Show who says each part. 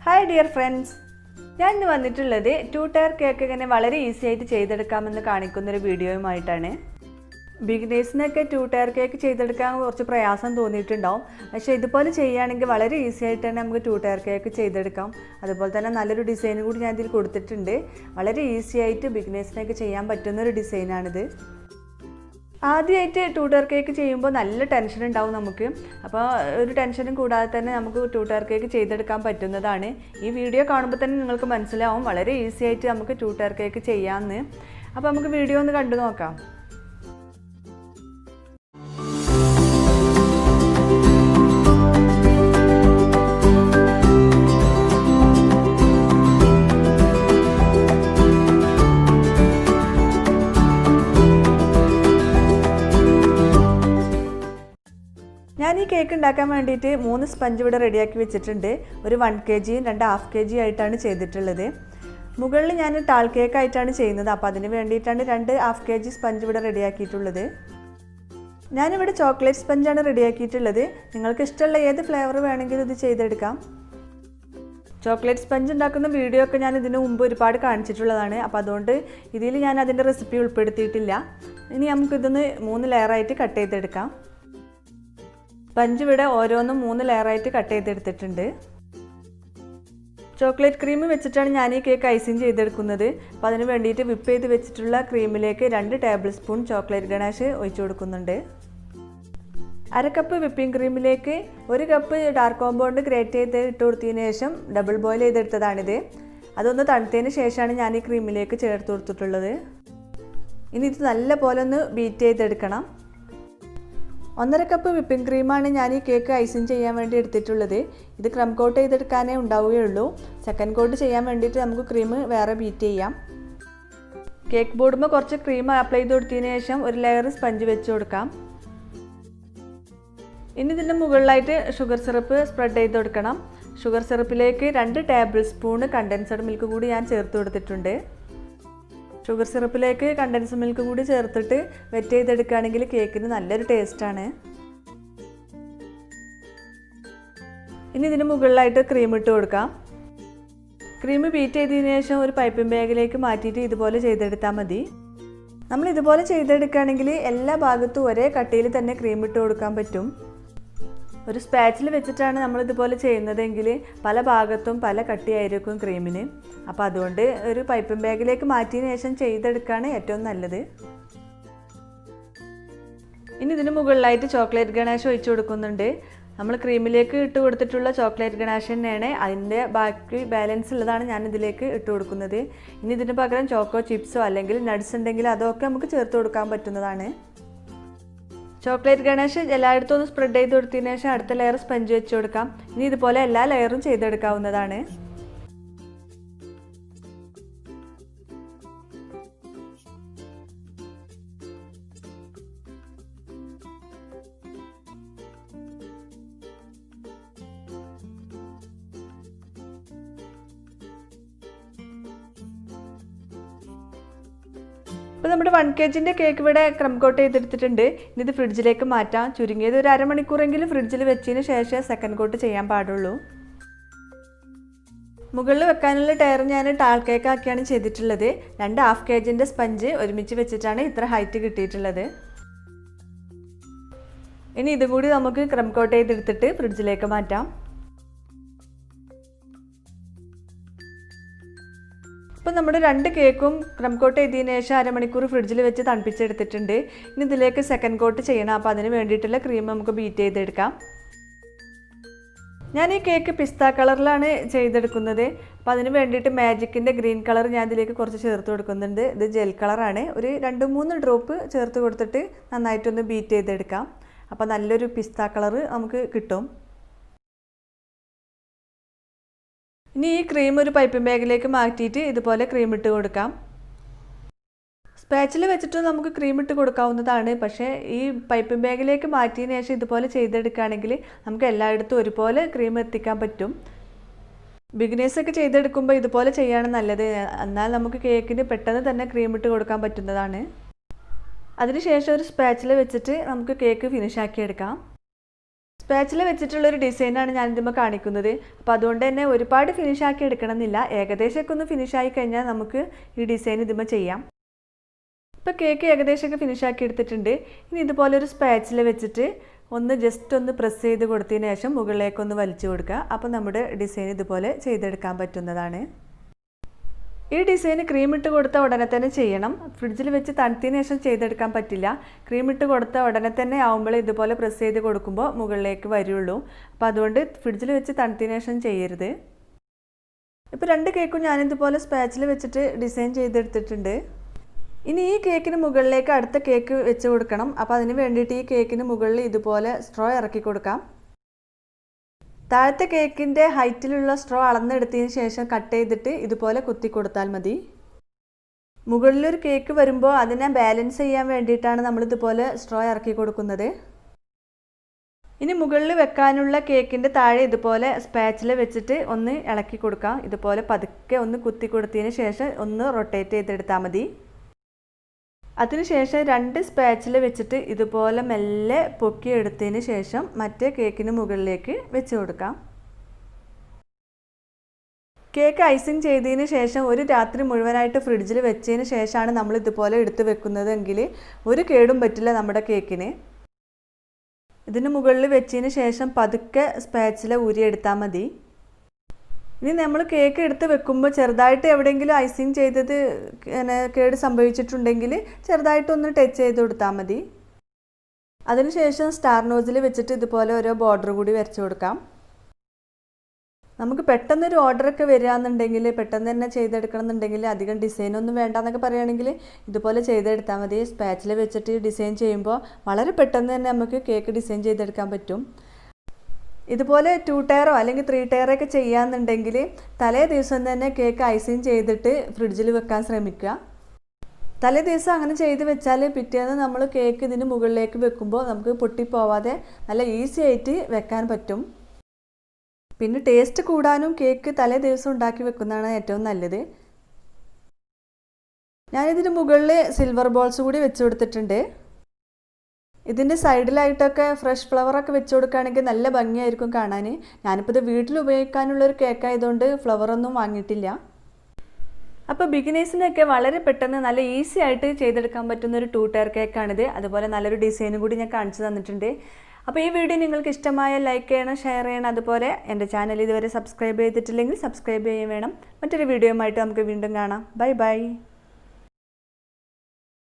Speaker 1: Hi dear friends, ഞാൻ ഇന്ന് വന്നിട്ടുള്ളത് 2 ടയർ കേക്ക് എങ്ങനെ വളരെ ഈസി ആയിട്ട് ചെയ്തെടുക്കാമെന്ന് കാണിക്കുന്ന ഒരു വീഡിയോയുമായിട്ടാണ്. ബിഗിനേഴ്സിനൊക്കെ 2 ടയർ കേക്ക് ചെയ്തെടുക്കാൻ കുറച്ച് പ്രയാസം തോന്നിയിട്ടുണ്ടാവും. പക്ഷേ ഇതുപോലെ ചെയ്യുകയാണെങ്കിൽ വളരെ ഈസി ആയിട്ട് തന്നെ നമുക്ക് 2 ടയർ കേക്ക് ചെയ്തെടുക്കാം. അതുപോലെ തന്നെ നല്ലൊരു ഡിസൈൻ കൂടി ഞാൻ ഇതിൽ കൊടുത്തിട്ടുണ്ട്. വളരെ ഈസി ആയിട്ട് ബിഗിനേഴ്സിനൊക്കെ ചെയ്യാൻ പറ്റുന്ന ഒരു ഡിസൈനാണിത്. ആദ്യമായിട്ട് 2 ടയർ കേക്ക് ചെയ്യുമ്പോൾ നല്ല ടെൻഷൻ ഉണ്ടാവും നമുക്ക്. അപ്പോൾ ഒരു ടെൻഷനും കൂടാതെ തന്നെ നമുക്ക് 2 ടയർ കേക്ക് ചെയ്തെടുക്കാൻ പറ്റുന്നതാണ്. ഈ വീഡിയോ കാണുമ്പോൾ തന്നെ നിങ്ങൾക്ക് മനസ്സിലാവും വളരെ ഈസി ആയിട്ട് നമുക്ക് 2 ടയർ കേക്ക് ചെയ്യാമെന്ന്. അപ്പോൾ നമുക്ക് വീഡിയോ ഒന്ന് കണ്ടു നോക്കാം. ഞാൻ ഈ കേക്ക് ഉണ്ടാക്കാൻ വേണ്ടിയിട്ട് 3 സ്പഞ്ച് ഇവിടെ റെഡിയാക്കി വെച്ചിട്ടുണ്ട്. ഒരു 1 kg 2 1/2 kg ആയിട്ടാണ് ചെയ്തിട്ടുള്ളത്. മുകളിൽ ഞാൻ ടാൾ കേക്ക് ആയിട്ടാണ് ചെയ്യുന്നത്. അപ്പോൾ അതിന് വേണ്ടിയിട്ടാണ് 2 1/2 kg സ്പഞ്ച് ഇവിടെ റെഡിയാക്കിയിട്ടുള്ളത്. ഞാനിവിടെ ചോക്ലേറ്റ് സ്പഞ്ചാണ് റെഡിയാക്കിയിട്ടുള്ളത്. നിങ്ങൾക്ക് ഇഷ്ടമുള്ള ഏത് ഫ്ലേവർ വേണമെങ്കിലും ഇത് ചെയ്തെടുക്കാം. ചോക്ലേറ്റ് സ്പഞ്ച് ഉണ്ടാക്കുന്ന വീഡിയോ ഒക്കെ ഞാൻ ഇതിനു മുമ്പ് ഒരുപാട് കാണിച്ചിട്ടുള്ളതാണ്. അപ്പോൾ അതുകൊണ്ട് ഇതിൽ ഞാൻ അതിൻ്റെ റെസിപ്പി ഉൾപ്പെടുത്തിയിട്ടില്ല. ഇനി നമുക്കിതൊന്ന് 3 ലെയറായിട്ട് കട്ട് ചെയ്തെടുക്കാം. സ്പഞ്ച് ഇവിടെ ഓരോന്നും 3 ലെയറായിട്ട് കട്ട് ചെയ്തെടുത്തിട്ടുണ്ട്. ചോക്ലേറ്റ് ക്രീം വെച്ചിട്ടാണ് ഞാൻ ഈ കേക്ക് ഐസിങ് ചെയ്തെടുക്കുന്നത്. അപ്പോൾ അതിന് വേണ്ടിയിട്ട് വിപ്പ് ചെയ്ത് വെച്ചിട്ടുള്ള ക്രീമിലേക്ക് 2 ടേബിൾ സ്പൂൺ ചോക്ലേറ്റ് ഗണാഷ് ഒഴിച്ചു കൊടുക്കുന്നുണ്ട്. 1/2 കപ്പ് വിപ്പിംഗ് ക്രീമിലേക്ക് 1 കപ്പ് ഡാർക്ക് കോമ്പൗണ്ട് ഗ്രേറ്റ് ചെയ്ത് ഇട്ട് കൊടുത്തതിന് ശേഷം ഡബിൾ ബോയിൽ ചെയ്തെടുത്തതാണിത്. അതൊന്ന് തണുത്തതിന് ശേഷമാണ് ഞാൻ ഈ ക്രീമിലേക്ക് ചേർത്ത് കൊടുത്തിട്ടുള്ളത്. ഇനി ഇത് നല്ല പോലെ ഒന്ന് ബീറ്റ് ചെയ്തെടുക്കണം. 1/2 കപ്പ് വിപ്പിംഗ് ക്രീമാണ് ഞാൻ ഈ കേക്ക് ഐസിങ് ചെയ്യാൻ വേണ്ടി എടുത്തിട്ടുള്ളത്. ഇത് ക്രം കോട്ട് ചെയ്തെടുക്കാനേ ഉണ്ടാവുകയുള്ളൂ. സെക്കൻഡ് കോട്ട് ചെയ്യാൻ വേണ്ടിയിട്ട് നമുക്ക് ക്രീം വേറെ ബീറ്റ് ചെയ്യാം. കേക്ക് ബോർഡുമ്പോൾ കുറച്ച് ക്രീം അപ്ലൈ ചെയ്ത് കൊടുത്തതിന് ശേഷം ഒരു ലെയർ സ്പഞ്ച് വെച്ച് കൊടുക്കാം. ഇനി ഇതിൻ്റെ മുകളിലായിട്ട് ഷുഗർ സിറപ്പ് സ്പ്രെഡ് ചെയ്ത് കൊടുക്കണം. ഷുഗർ സിറപ്പിലേക്ക് 2 ടേബിൾ സ്പൂൺ കണ്ടൻസ്ഡ് മിൽക്ക് കൂടി ഞാൻ ചേർത്ത് കൊടുത്തിട്ടുണ്ട്. ഷുഗർ സിറപ്പിലേക്ക് കണ്ടൻസ് മിൽക്ക് കൂടി ചേർത്തിട്ട് വെറ്റ് ചെയ്തെടുക്കുകയാണെങ്കിൽ കേക്കിന് നല്ലൊരു ടേസ്റ്റാണ്. ഇനി ഇതിന് മുകളിലായിട്ട് ക്രീം ഇട്ട് കൊടുക്കാം. ക്രീം ബീറ്റ് ചെയ്തതിന് ശേഷം ഒരു പൈപ്പിംഗ് ബാഗിലേക്ക് മാറ്റിയിട്ട് ഇതുപോലെ ചെയ്തെടുത്താൽ മതി. നമ്മൾ ഇതുപോലെ ചെയ്തെടുക്കുകയാണെങ്കിൽ എല്ലാ ഭാഗത്തും ഒരേ കട്ടിയിൽ തന്നെ ക്രീം ഇട്ട് കൊടുക്കാൻ പറ്റും. ഒരു സ്പാച്ചിൽ വെച്ചിട്ടാണ് നമ്മൾ ഇതുപോലെ ചെയ്യുന്നതെങ്കിൽ പല ഭാഗത്തും പല കട്ടിയായിരിക്കും ക്രീമിന്. അപ്പോൾ അതുകൊണ്ട് ഒരു പൈപ്പിംഗ് ബാഗിലേക്ക് മാറ്റിയതിന് ശേഷം ചെയ്തെടുക്കുകയാണ് ഏറ്റവും നല്ലത്. ഇനി ഇതിന് മുകളിലായിട്ട് ചോക്ലേറ്റ് ഗണാഷ് ഒഴിച്ചു കൊടുക്കുന്നുണ്ട്. നമ്മൾ ക്രീമിലേക്ക് ഇട്ട് കൊടുത്തിട്ടുള്ള ചോക്ലേറ്റ് ഗണാഷ് തന്നെയാണ്. അതിൻ്റെ ബാക്കി ബാലൻസ് ഉള്ളതാണ് ഞാൻ ഇതിലേക്ക് ഇട്ട് കൊടുക്കുന്നത്. ഇനി ഇതിന് പകരം ചോക്കോ ചിപ്സോ അല്ലെങ്കിൽ നട്ട്സ് ഉണ്ടെങ്കിൽ അതൊക്കെ നമുക്ക് ചേർത്ത് കൊടുക്കാൻ പറ്റുന്നതാണ്. ചോക്ലേറ്റ് ഗണാഷ് എല്ലായിടത്തും ഒന്ന് സ്പ്രെഡ് ചെയ്ത് കൊടുത്തതിന് ശേഷം അടുത്ത ലെയർ സ്പഞ്ച് വെച്ച് കൊടുക്കാം. ഇനി ഇതുപോലെ എല്ലാ ലെയറും ചെയ്തെടുക്കാവുന്നതാണ്. അപ്പോൾ നമ്മുടെ 1 kg കേക്ക് ഇവിടെ ക്രം കോട്ട് ചെയ്തെടുത്തിട്ടുണ്ട്. ഇനി ഇത് ഫ്രിഡ്ജിലേക്ക് മാറ്റാം. ചുരുങ്ങിയത് ഒരു അരമണിക്കൂറെങ്കിലും ഫ്രിഡ്ജിൽ വെച്ചതിന് ശേഷം സെക്കൻഡ് കോട്ട് ചെയ്യാൻ പാടുള്ളൂ. മുകളിൽ വെക്കാനുള്ള ടയർ ഞാൻ ടാൾ കേക്ക് ആക്കിയാണ് ചെയ്തിട്ടുള്ളത്. 2 1/2 kg സ്പഞ്ച് ഒരുമിച്ച് വെച്ചിട്ടാണ് ഇത്ര ഹൈറ്റ് കിട്ടിയിട്ടുള്ളത്. ഇനി ഇതും കൂടി നമുക്ക് ക്രം കോട്ട് ചെയ്തെടുത്തിട്ട് ഫ്രിഡ്ജിലേക്ക് മാറ്റാം. അപ്പോൾ നമ്മുടെ 2 കേക്കും ക്രം കോട്ട് ചെയ്തതിന് ശേഷം അരമണിക്കൂർ ഫ്രിഡ്ജിൽ വെച്ച് തണുപ്പിച്ചെടുത്തിട്ടുണ്ട്. ഇനി ഇതിലേക്ക് സെക്കൻഡ് കോട്ട് ചെയ്യണം. അപ്പോൾ അതിന് വേണ്ടിയിട്ടുള്ള ക്രീം നമുക്ക് ബീറ്റ് ചെയ്തെടുക്കാം. ഞാൻ ഈ കേക്ക് പിസ്ത കളറിലാണ് ചെയ്തെടുക്കുന്നത്. അപ്പോൾ അതിന് വേണ്ടിയിട്ട് മാജിക്കിൻ്റെ ഗ്രീൻ കളർ ഞാൻ ഇതിലേക്ക് കുറച്ച് ചേർത്ത് കൊടുക്കുന്നുണ്ട്. ഇത് ജെൽ കളറാണ്. ഒരു 2-3 ഡ്രോപ്പ് ചേർത്ത് കൊടുത്തിട്ട് നന്നായിട്ടൊന്ന് ബീറ്റ് ചെയ്തെടുക്കാം. അപ്പോൾ നല്ലൊരു പിസ്ത കളർ നമുക്ക് കിട്ടും. ഇനി ഈ ക്രീം ഒരു പൈപ്പിംഗ് ബാഗിലേക്ക് മാറ്റിയിട്ട് ഇതുപോലെ ക്രീം ഇട്ട് കൊടുക്കാം. സ്പാച്ചിൽ വെച്ചിട്ട് നമുക്ക് ക്രീം ഇട്ട് കൊടുക്കാവുന്നതാണ്. പക്ഷേ ഈ പൈപ്പിംഗ് ബാഗിലേക്ക് മാറ്റിയതിന് ശേഷം ഇതുപോലെ ചെയ്തെടുക്കുകയാണെങ്കിൽ നമുക്ക് എല്ലായിടത്തും ഒരുപോലെ ക്രീം എത്തിക്കാൻ പറ്റും. ബിഗിനേഴ്സൊക്കെ ചെയ്തെടുക്കുമ്പോൾ ഇതുപോലെ ചെയ്യാണ് നല്ലത്. എന്നാൽ നമുക്ക് കേക്കിന് പെട്ടെന്ന് തന്നെ ക്രീം ഇട്ട് കൊടുക്കാൻ പറ്റുന്നതാണ്. അതിനുശേഷം ഒരു സ്പാച്ചിൽ വെച്ചിട്ട് നമുക്ക് കേക്ക് ഫിനിഷ് ആക്കിയെടുക്കാം. സ്പാച്ചില വെച്ചിട്ടുള്ളൊരു ഡിസൈനാണ് ഞാനിതുമ്പോൾ കാണിക്കുന്നത്. അപ്പോൾ അതുകൊണ്ട് തന്നെ ഒരുപാട് ഫിനിഷാക്കി എടുക്കണമെന്നില്ല. ഏകദേശമൊക്കെ ഒന്ന് ഫിനിഷായി കഴിഞ്ഞാൽ നമുക്ക് ഈ ഡിസൈൻ ഇതുമ്പോൾ ചെയ്യാം. ഇപ്പോൾ കേക്ക് ഏകദേശമൊക്കെ ഫിനിഷാക്കി എടുത്തിട്ടുണ്ട്. ഇനി ഇതുപോലെ ഒരു സ്പാച്ചില വെച്ചിട്ട് ജസ്റ്റ് ഒന്ന് പ്രസ് ചെയ്ത് കൊടുത്തതിന് ശേഷം മുകളിലേക്കൊന്ന് വലിച്ചു കൊടുക്കുക. അപ്പോൾ നമ്മുടെ ഡിസൈൻ ഇതുപോലെ ചെയ്തെടുക്കാൻ പറ്റുന്നതാണ്. ഈ ഡിസൈൻ ക്രീം ഇട്ട് കൊടുത്ത ഉടനെ തന്നെ ചെയ്യണം. ഫ്രിഡ്ജിൽ വെച്ച് തണുത്തതിന് ശേഷം ചെയ്തെടുക്കാൻ പറ്റില്ല. ക്രീം ഇട്ട് കൊടുത്ത ഉടനെ തന്നെ ആവുമ്പോൾ ഇതുപോലെ പ്രസ് ചെയ്ത് കൊടുക്കുമ്പോൾ മുകളിലേക്ക് വരുള്ളൂ. അപ്പോൾ അതുകൊണ്ട് ഫ്രിഡ്ജിൽ വെച്ച് തണുത്തതിന് ശേഷം ചെയ്യരുത്. ഇപ്പോൾ 2 കേക്കും ഞാനിതുപോലെ സ്പാച്ചിൽ വെച്ചിട്ട് ഡിസൈൻ ചെയ്തെടുത്തിട്ടുണ്ട്. ഇനി ഈ കേക്കിന് മുകളിലേക്ക് അടുത്ത കേക്ക് വെച്ച് കൊടുക്കണം. അപ്പോൾ അതിന് വേണ്ടിയിട്ട് ഈ കേക്കിന് മുകളിൽ ഇതുപോലെ സ്ട്രോ ഇറക്കി കൊടുക്കാം. താഴത്തെ കേക്കിൻ്റെ ഹൈറ്റിലുള്ള സ്ട്രോ അളന്നെടുത്തതിന് ശേഷം കട്ട് ചെയ്തിട്ട് ഇതുപോലെ കുത്തി കൊടുത്താൽ മതി. മുകളിലൊരു കേക്ക് വരുമ്പോൾ അതിനെ ബാലൻസ് ചെയ്യാൻ വേണ്ടിയിട്ടാണ് നമ്മളിതുപോലെ സ്ട്രോ ഇറക്കി കൊടുക്കുന്നത്. ഇനി മുകളിൽ വെക്കാനുള്ള കേക്കിൻ്റെ താഴെ ഇതുപോലെ സ്പാച്ചില വെച്ചിട്ട് ഒന്ന് ഇളക്കി കൊടുക്കാം. ഇതുപോലെ പതുക്കെ ഒന്ന് കുത്തി കൊടുത്തതിന് ശേഷം ഒന്ന് റൊട്ടേറ്റ് ചെയ്തെടുത്താൽ മതി. അതിനുശേഷം 2 സ്പാച്ചില വെച്ചിട്ട് ഇതുപോലെ മെല്ലെ പൊക്കിയെടുത്തതിന് ശേഷം മറ്റേ കേക്കിന് മുകളിലേക്ക് വെച്ച് കൊടുക്കാം. കേക്ക് ഐസിങ് ചെയ്തതിന് ശേഷം ഒരു രാത്രി മുഴുവനായിട്ട് ഫ്രിഡ്ജിൽ വെച്ചതിന് ശേഷമാണ് നമ്മൾ ഇതുപോലെ എടുത്ത് വെക്കുന്നതെങ്കിൽ ഒരു കേടും പറ്റില്ല നമ്മുടെ കേക്കിന്. ഇതിന് മുകളിൽ വെച്ചതിന് ശേഷം പതുക്കെ സ്പാച്ചില ഊരിയെടുത്താൽ മതി. ഇനി നമ്മൾ കേക്ക് എടുത്ത് വെക്കുമ്പോൾ ചെറുതായിട്ട് എവിടെയെങ്കിലും ഐസിങ് ചെയ്തത് കേട് സംഭവിച്ചിട്ടുണ്ടെങ്കിൽ ചെറുതായിട്ടൊന്ന് ടച്ച് ചെയ്ത് കൊടുത്താൽ മതി. അതിനുശേഷം സ്റ്റാർ നോസിൽ വെച്ചിട്ട് ഇതുപോലെ ഓരോ ബോർഡർ കൂടി വരച്ചു കൊടുക്കാം. നമുക്ക് പെട്ടെന്നൊരു ഓർഡറൊക്കെ വരികയെന്നുണ്ടെങ്കിൽ പെട്ടെന്ന് തന്നെ ചെയ്തെടുക്കണം എന്നുണ്ടെങ്കിൽ അധികം ഡിസൈനൊന്നും വേണ്ടെന്നൊക്കെ പറയുകയാണെങ്കിൽ ഇതുപോലെ ചെയ്തെടുത്താൽ മതി. സ്പാച്ചിൽ വെച്ചിട്ട് ഡിസൈൻ ചെയ്യുമ്പോൾ വളരെ പെട്ടെന്ന് തന്നെ നമുക്ക് കേക്ക് ഡിസൈൻ ചെയ്തെടുക്കാൻ പറ്റും. ഇതുപോലെ 2 ടയറോ അല്ലെങ്കിൽ 3 ടയറൊക്കെ ചെയ്യാമെന്നുണ്ടെങ്കിൽ തലേ ദിവസം തന്നെ കേക്ക് ഐസിങ് ചെയ്തിട്ട് ഫ്രിഡ്ജിൽ വെക്കാൻ ശ്രമിക്കുക. തലേ ദിവസം അങ്ങനെ ചെയ്ത് വെച്ചാൽ പിറ്റേന്ന് നമ്മൾ കേക്ക് ഇതിന് മുകളിലേക്ക് വെക്കുമ്പോൾ നമുക്ക് പൊട്ടിപ്പോവാതെ നല്ല ഈസി ആയിട്ട് വെക്കാൻ പറ്റും. പിന്നെ ടേസ്റ്റ് കൂടാനും കേക്ക് തലേ ദിവസം ഉണ്ടാക്കി വെക്കുന്നതാണ് ഏറ്റവും നല്ലത്. ഞാനിതിന് മുകളിൽ സിൽവർ ബോൾസ് കൂടി വെച്ച് കൊടുത്തിട്ടുണ്ട്. ഇതിൻ്റെ സൈഡിലായിട്ടൊക്കെ ഫ്രഷ് ഫ്ലവറൊക്കെ വെച്ച് കൊടുക്കുകയാണെങ്കിൽ നല്ല ഭംഗിയായിരിക്കും കാണാൻ. ഞാനിപ്പോൾ ഇത് വീട്ടിൽ ഉപയോഗിക്കാനുള്ളൊരു കേക്കായതുകൊണ്ട് ഫ്ലവറൊന്നും വാങ്ങിയിട്ടില്ല. അപ്പോൾ ബിഗിനേഴ്സിനൊക്കെ വളരെ പെട്ടെന്ന് നല്ല ഈസി ആയിട്ട് ചെയ്തെടുക്കാൻ പറ്റുന്നൊരു 2 ടയർ കേക്കാണിത്. അതുപോലെ നല്ലൊരു ഡിസൈനും കൂടി ഞാൻ കാണിച്ചു തന്നിട്ടുണ്ട്. അപ്പോൾ ഈ വീഡിയോ നിങ്ങൾക്ക് ഇഷ്ടമായ ലൈക്ക് ചെയ്യണം, ഷെയർ ചെയ്യണം. അതുപോലെ എൻ്റെ ചാനൽ ഇതുവരെ സബ്സ്ക്രൈബ് ചെയ്തിട്ടില്ലെങ്കിൽ സബ്സ്ക്രൈബ് ചെയ്യാൻ വേണം. മറ്റൊരു വീഡിയോയുമായിട്ട് നമുക്ക് വീണ്ടും കാണാം. Bye bye.